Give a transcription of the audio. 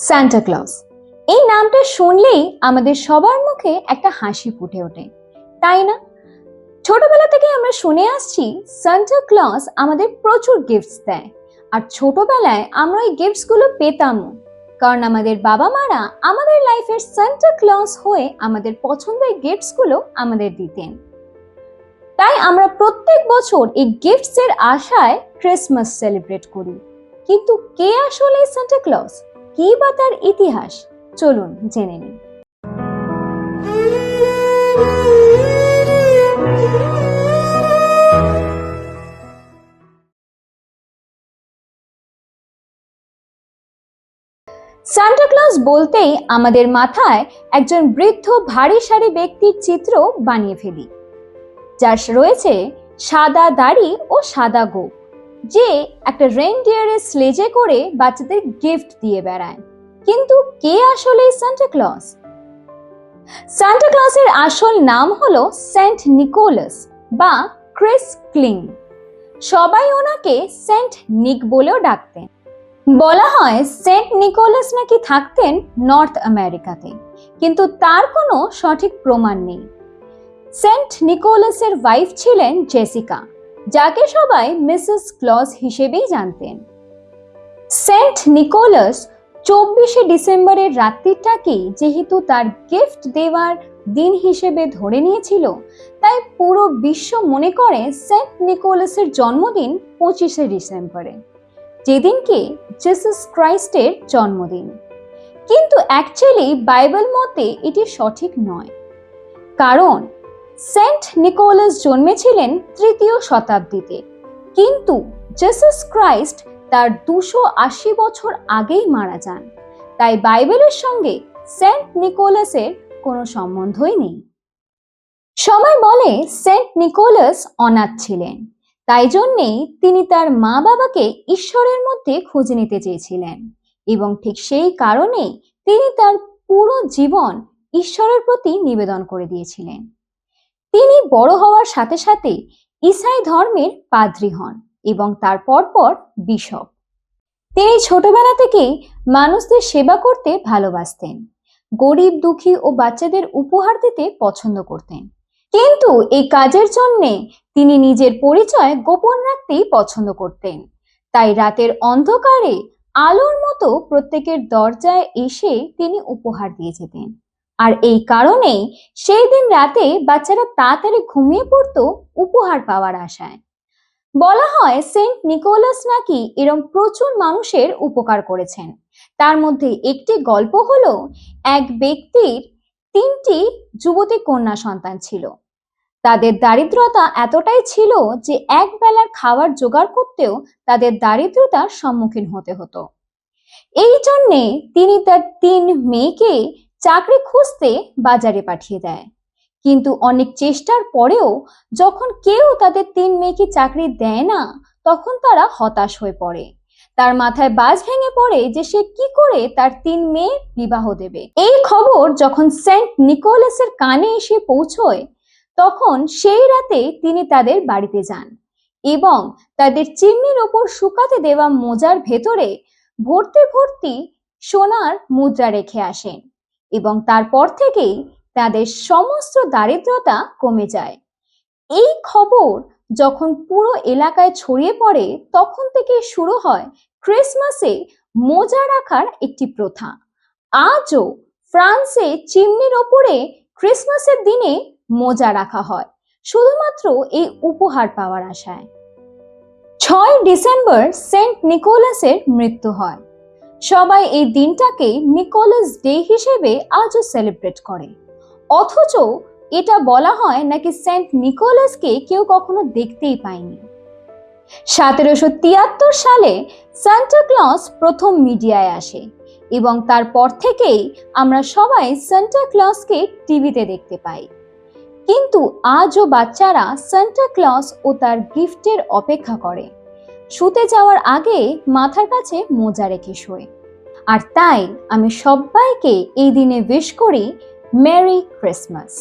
Santa Claus. এই নামটা শুনলেই আমাদের সবার মুখে একটা হাসি ফুটে ওঠে, তাই না? ছোটবেলা থেকে আমরা শুনে আসছি সান্টা ক্লজ আমাদের প্রচুর গিফটস দেয়, আর ছোটবেলায় আমরা ওই গিফটস গুলো পেতামও, কারণ আমাদের বাবা মারা আমাদের লাইফের সান্টা ক্লজ হয়ে আমাদের পছন্দের গিফটস গুলো আমাদের দিতেন। তাই আমরা প্রত্যেক বছর এই গিফটস এর আশায় ক্রিসমাস সেলিব্রেট করি। কিন্তু কে আসলে সান্টা ক্লজ, কি বা তার ইতিহাস, চলুন জেনে নিই। সান্টা ক্লজ বলতেই আমাদের মাথায় একজন বৃদ্ধ ভারী সারি ব্যক্তির চিত্র বানিয়ে ফেলি, যার রয়েছে সাদা দাড়ি ও সাদা গোঁফ, যে একটা রেইনডিয়ারের স্লেজে করে বাচ্চাদের গিফট দিয়ে বেড়ায়। কিন্তু কে আসলে সান্টা ক্লজ? সান্টা ক্লজের আসল নাম হলো সেন্ট নিকোলাস বা ক্রিস ক্লিং। সবাই ওনাকে সেন্ট নিক বলেও ডাকতেন। বলা হয় সেন্ট নিকোলাস নাকি থাকতেন নর্থ আমেরিকাতে, কিন্তু তার কোনো সঠিক প্রমাণ নেই। সেন্ট নিকোলাসের ওয়াইফ ছিলেন জেসিকা, যাকে সবাই মিসেস ক্লজ হিসেবেই জানতেন। সেন্ট নিকোলাস 24শে ডিসেম্বরের রাত্রিটাকেই যেহেতু তার গিফট দেওয়ার দিন হিসেবে ধরে নিয়েছিল, তাই পুরো বিশ্ব মনে করে সেন্ট নিকোলাসের জন্মদিন 25শে ডিসেম্বরে, যেদিনকে জিসাস ক্রাইস্টের জন্মদিন। কিন্তু অ্যাকচুয়ালি বাইবেল মতে এটি সঠিক নয়, কারণ সেন্ট নিকোলাস জন্মেছিলেন 3য় শতাব্দীতে, কিন্তু জিসাস ক্রাইস্ট তার 280 বছর আগেই মারা যান। তাই বাইবেলের সঙ্গে সেন্ট নিকোলাসের কোনো সম্বন্ধই নেই। সবাই বলে সেন্ট নিকোলাস অনাথ ছিলেন, তাই জন্যেই তিনি তার মা বাবাকে ঈশ্বরের মধ্যে খুঁজে নিতে চেয়েছিলেন, এবং ঠিক সেই কারণেই তিনি তার পুরো জীবন ঈশ্বরের প্রতি নিবেদন করে দিয়েছিলেন। তিনি বড় হওয়ার সাথে সাথে ঈসাই ধর্মের পাদ্রী হন এবং তার পরপর বিশপ। তিনি ছোটবেলা থেকেই মানুষদের সেবা করতে ভালোবাসতেন, গরিব দুঃখী ও বাচ্চাদের উপহার দিতে পছন্দ করতেন। কিন্তু এই কাজের জন্য তিনি নিজের পরিচয় গোপন রাখতেই পছন্দ করতেন। তাই রাতের অন্ধকারে আলোর মতো প্রত্যেকের দরজায় এসে তিনি উপহার দিয়ে যেতেন। আর এই কারণেই সেই দিন রাতে বাচ্চারা তাড়াতাড়ি ঘুমিয়ে পড়তো উপহার পাওয়ার আশায়। বলা হয় সেন্ট নিকোলাস নাকি এরম প্রচুর মানুষের উপকার করেছেন। তার মধ্যে একটি গল্প হলো, এক ব্যক্তির 3টি যুবতী কন্যা সন্তান ছিল। তাদের দারিদ্রতা এতটাই ছিল যে এক বেলার খাবার জোগাড় করতেও তাদের দারিদ্রতার সম্মুখীন হতে হতো। এই জন্যে তিনি তার 3 মেয়েকে চাকরি খুঁজতে বাজারে পাঠিয়ে দেয়। কিন্তু অনেক চেষ্টার পরেও যখন কেউ তাদের 3 মেয়েকে চাকরি দেয় না, তখন তারা হতাশ হয়ে পড়ে। তার মাথায় বাজ ভেঙে পড়ে যে সে কি করে তার 3 মেয়ের বিবাহ দেবে। এই খবর যখন সেন্ট নিকোলাসের কানে এসে পৌঁছয়, তখন সেই রাতে তিনি তাদের বাড়িতে যান এবং তাদের চিমনির ওপর শুকাতে দেওয়া মোজার ভেতরে ভর্তি ভর্তি সোনার মুদ্রা রেখে আসেন, এবং তারপর থেকেই তাদের সমস্ত দারিদ্রতা কমে যায়। এই খবর যখন পুরো এলাকায় ছড়িয়ে পড়ে, তখন থেকে শুরু হয় ক্রিসমাসে মোজা রাখার একটি প্রথা। আজও ফ্রান্সে চিমনির ওপরে ক্রিসমাসের দিনে মোজা রাখা হয়, শুধুমাত্র এই উপহার পাওয়ার আশায়। 6 ডিসেম্বর সেন্ট নিকোলাসের মৃত্যু হয়। সবাই এই দিনটাকে নিকোলাস ডে হিসেবে আজও সেলিব্রেট করে, অথচ এটা বলা হয় নাকি সেন্ট নিকোলাসকে কেউ কখনো দেখতেই পায়নি। 1773 সালে সান্টা ক্লজ প্রথম মিডিয়ায় আসে, এবং তারপর থেকেই আমরা সবাই সান্টা ক্লজকে টিভিতে দেখতে পাই। কিন্তু আজও বাচ্চারা সান্টা ক্লজ ও তার গিফটের অপেক্ষা করে, শুতে যাওয়ার আগে মাথার কাছে মোজা রেখে শোয়। আর তাই আমি সবাইকে এই দিনে উইশ করি মেরি ক্রিসমাস।